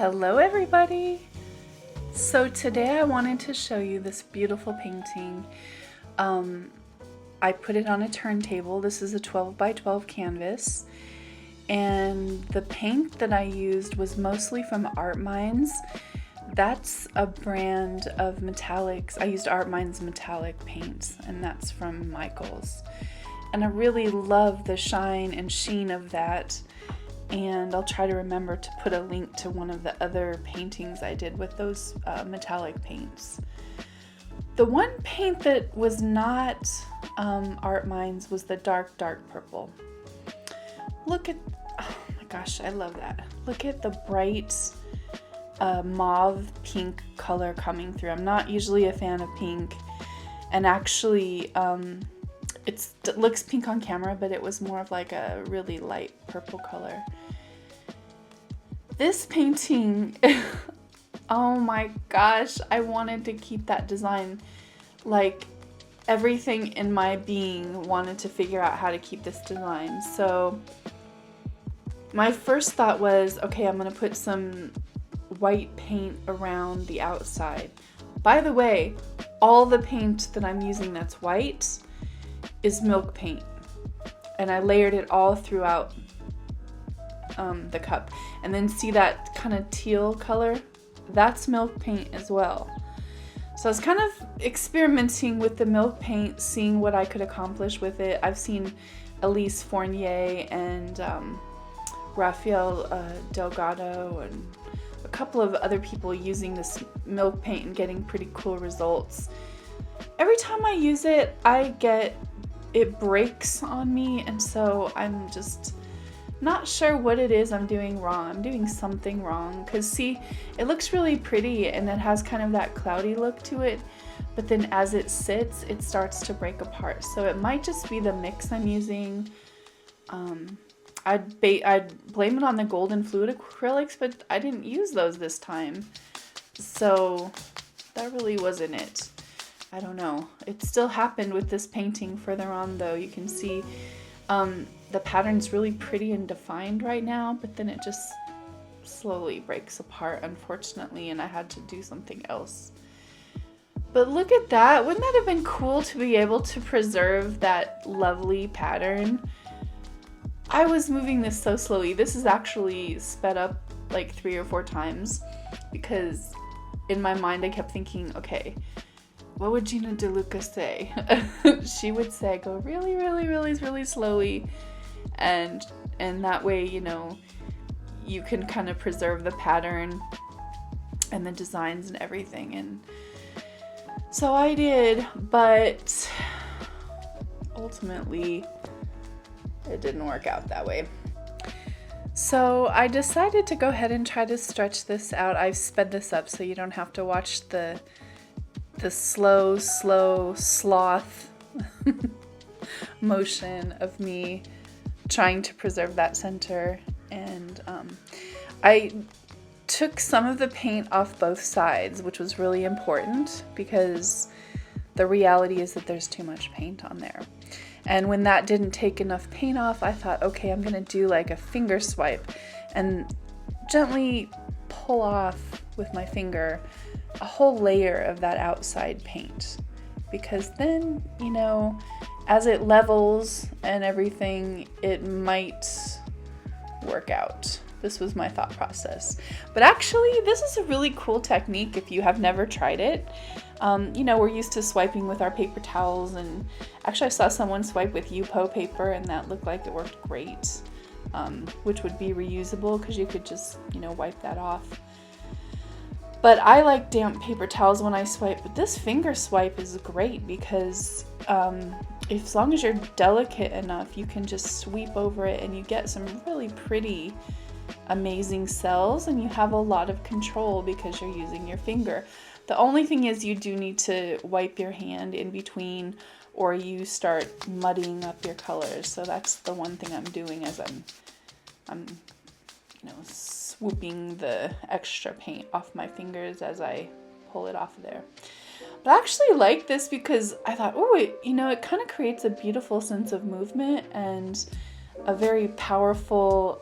Hello everybody! So today I wanted to show you this beautiful painting. I put it on a turntable. This is a 12 by 12 canvas, and the paint that I used was mostly from Art Minds. That's a brand of metallics. I used Art Minds metallic paints, and that's from Michaels. And I really love the shine and sheen of that. And I'll try to remember to put a link to one of the other paintings I did with those metallic paints. The one paint that was not Art Minds was the dark purple. Look at, oh my gosh, I love that. Look at the bright mauve pink color coming through. I'm not usually a fan of pink, and actually it looks pink on camera, but it was more of like a really light purple color. This painting, oh my gosh, I wanted to keep that design. Like, everything in my being wanted to figure out how to keep this design. So my first thought was, okay, I'm gonna put some white paint around the outside. By the way, all the paint that I'm using that's white is milk paint, and I layered it all throughout the cup. And then see that kind of teal color? That's milk paint as well. So I was kind of experimenting with the milk paint, seeing what I could accomplish with it. I've seen Elyse Fournier and Rafael Delgado and a couple of other people using this milk paint and getting pretty cool results. Every time I use it, it breaks on me, and so I'm just not sure what it is I'm doing wrong. I'm doing something wrong, because see, it looks really pretty and it has kind of that cloudy look to it, but then as it sits, it starts to break apart. So it might just be the mix I'm using. I'd blame it on the golden fluid acrylics, but I didn't use those this time, so that really wasn't it. I don't know. It still happened with this painting further on, though. You can see the pattern's really pretty and defined right now, but then it just slowly breaks apart, unfortunately, and I had to do something else. But look at that. Wouldn't that have been cool to be able to preserve that lovely pattern? I was moving this so slowly. This is actually sped up like 3 or 4 times, because in my mind I kept thinking, okay, what would Gina DeLuca say? She would say, go really, really, really, really slowly, and that way, you know, you can kind of preserve the pattern and the designs and everything. And so I did, but ultimately it didn't work out that way. So I decided to go ahead and try to stretch this out. I've sped this up so you don't have to watch the slow sloth motion of me trying to preserve that center. And I took some of the paint off both sides, which was really important, because the reality is that there's too much paint on there. And when that didn't take enough paint off, I thought, okay, I'm gonna do like a finger swipe and gently pull off with my finger a whole layer of that outside paint, because then, you know, as it levels and everything, it might work out. This was my thought process. But actually, this is a really cool technique if you have never tried it. You know, we're used to swiping with our paper towels, and actually I saw someone swipe with Yupo paper and that looked like it worked great, which would be reusable because you could just, you know, wipe that off. But I like damp paper towels when I swipe, but this finger swipe is great because as long as you're delicate enough, you can just sweep over it and you get some really pretty, amazing cells, and you have a lot of control because you're using your finger. The only thing is you do need to wipe your hand in between, or you start muddying up your colors. So that's the one thing I'm doing as I'm you know, swooping the extra paint off my fingers as I pull it off of there. But I actually like this because I thought, oh, it kind of creates a beautiful sense of movement and a very powerful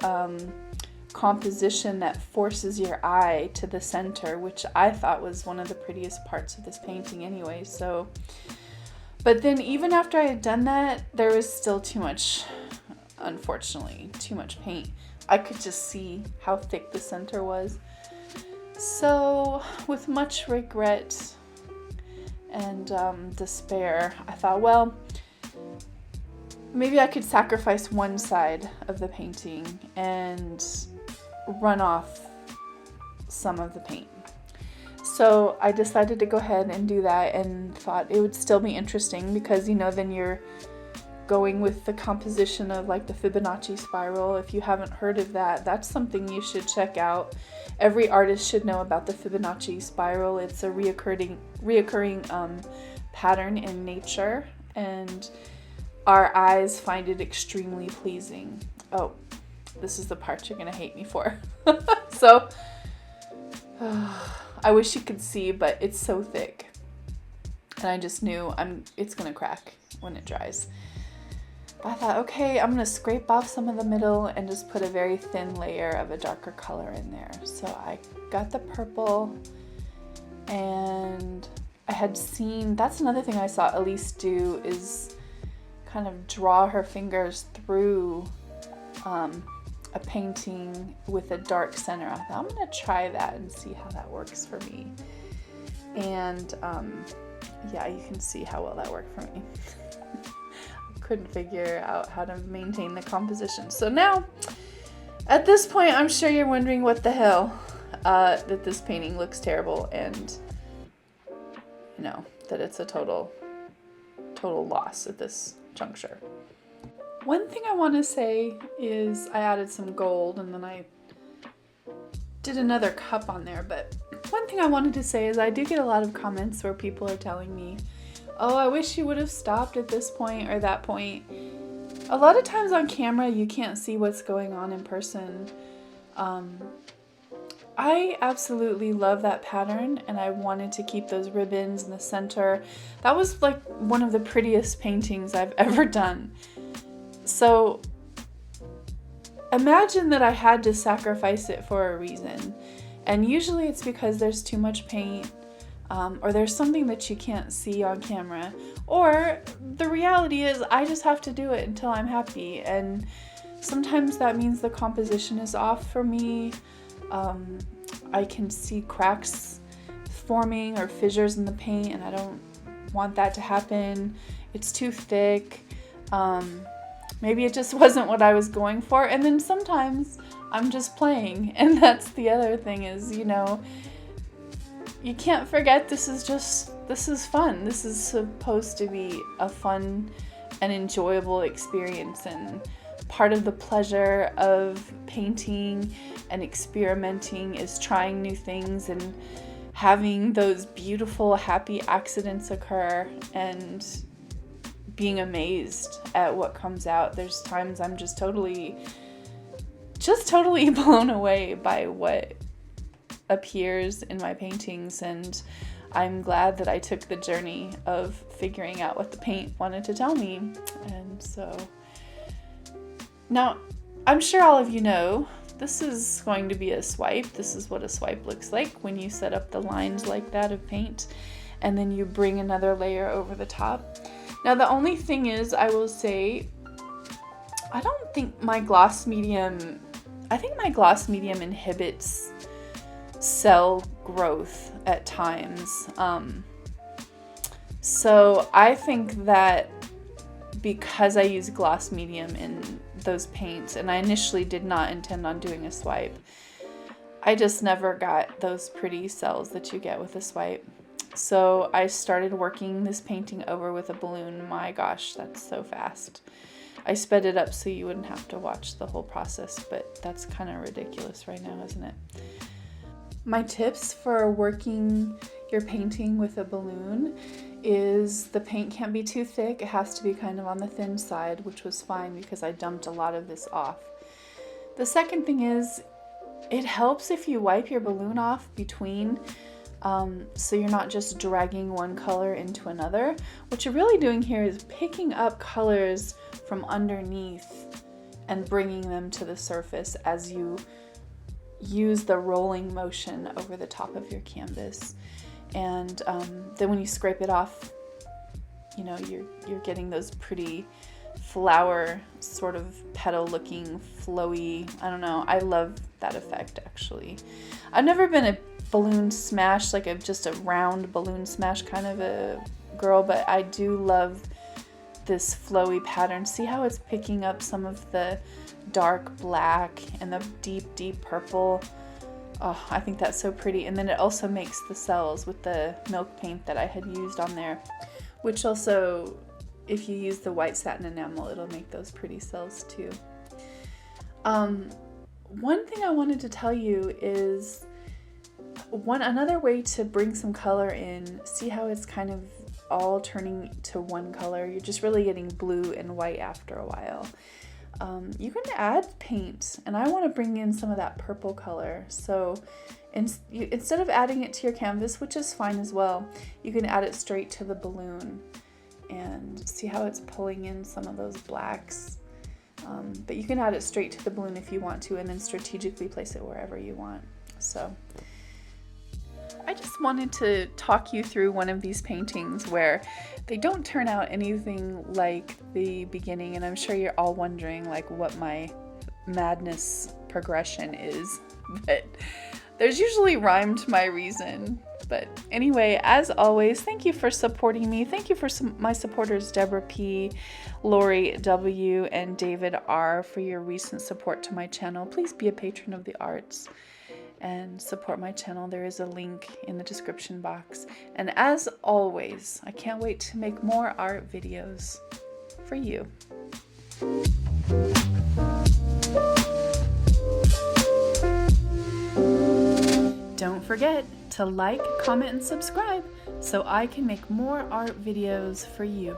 composition that forces your eye to the center, which I thought was one of the prettiest parts of this painting anyway. So, but then even after I had done that, there was still too much, unfortunately, too much paint. I could just see how thick the center was. So with much regret and despair, I thought, well, maybe I could sacrifice one side of the painting and run off some of the paint. So I decided to go ahead and do that, and thought it would still be interesting because, you know, then you're going with the composition of like the Fibonacci spiral. If you haven't heard of that, that's something you should check out. Every artist should know about the Fibonacci spiral. It's a reoccurring pattern in nature, and our eyes find it extremely pleasing. Oh, this is the part you're gonna hate me for. So, I wish you could see, but it's so thick. And I just knew it's gonna crack when it dries. But I thought, okay, I'm gonna scrape off some of the middle and just put a very thin layer of a darker color in there. So I got the purple, and I had seen, that's another thing I saw Elyse do, is kind of draw her fingers through a painting with a dark center. I thought, I'm gonna try that and see how that works for me. And yeah, you can see how well that worked for me. Couldn't figure out how to maintain the composition. So now, at this point, I'm sure you're wondering what the hell, that this painting looks terrible, and you know, that it's a total loss at this juncture. One thing I want to say is I added some gold, and then I did another cup on there, but one thing I wanted to say is I do get a lot of comments where people are telling me, oh, I wish you would have stopped at this point or that point. A lot of times on camera, you can't see what's going on in person. I absolutely love that pattern, and I wanted to keep those ribbons in the center. That was like one of the prettiest paintings I've ever done. So imagine that I had to sacrifice it for a reason. And usually it's because there's too much paint, or there's something that you can't see on camera, or the reality is I just have to do it until I'm happy. And sometimes that means the composition is off for me. I can see cracks forming or fissures in the paint, and I don't want that to happen. It's too thick. Maybe it just wasn't what I was going for. And then sometimes I'm just playing, and that's the other thing is, you know, you can't forget this is fun. This is supposed to be a fun and enjoyable experience, and part of the pleasure of painting and experimenting is trying new things and having those beautiful, happy accidents occur and being amazed at what comes out. There's times I'm just totally blown away by what appears in my paintings, and I'm glad that I took the journey of figuring out what the paint wanted to tell me. And so now, I'm sure all of you know, this is going to be a swipe. This is what a swipe looks like when you set up the lines like that of paint, and then you bring another layer over the top. Now, the only thing is, I will say, I think my gloss medium inhibits cell growth at times. So I think that because I use gloss medium in those paints, and I initially did not intend on doing a swipe, I just never got those pretty cells that you get with a swipe. So I started working this painting over with a balloon. My gosh, that's so fast. I sped it up so you wouldn't have to watch the whole process, but that's kind of ridiculous right now, isn't it? My tips for working your painting with a balloon is the paint can't be too thick. It has to be kind of on the thin side, which was fine because I dumped a lot of this off. The second thing is, it helps if you wipe your balloon off between, so you're not just dragging one color into another. What you're really doing here is picking up colors from underneath and bringing them to the surface as you use the rolling motion over the top of your canvas. And then when you scrape it off, you know, you're getting those pretty flower sort of petal looking flowy. I don't know. I love that effect actually. I've never been a balloon smash, like just a round balloon smash kind of a girl, but I do love this flowy pattern. See how it's picking up some of the dark black and the deep purple. Oh, I think that's so pretty. And then it also makes the cells with the milk paint that I had used on there, which also, if you use the white satin enamel, it'll make those pretty cells too. One thing I wanted to tell you is another way to bring some color in. See how it's kind of all turning to one color? You're just really getting blue and white after a while. You can add paint, and I want to bring in some of that purple color. So instead of adding it to your canvas, which is fine as well, you can add it straight to the balloon and see how it's pulling in some of those blacks. But you can add it straight to the balloon if you want to, and then strategically place it wherever you want. So I just wanted to talk you through one of these paintings where they don't turn out anything like the beginning, and I'm sure you're all wondering like what my madness progression is, but there's usually rhyme to my reason. But anyway, as always, thank you for supporting me. Thank you for my supporters, Deborah P, Lori W, and David R, for your recent support to my channel. Please be a patron of the arts and support my channel. There is a link in the description box. And as always, I can't wait to make more art videos for you. Don't forget to like, comment, and subscribe so I can make more art videos for you.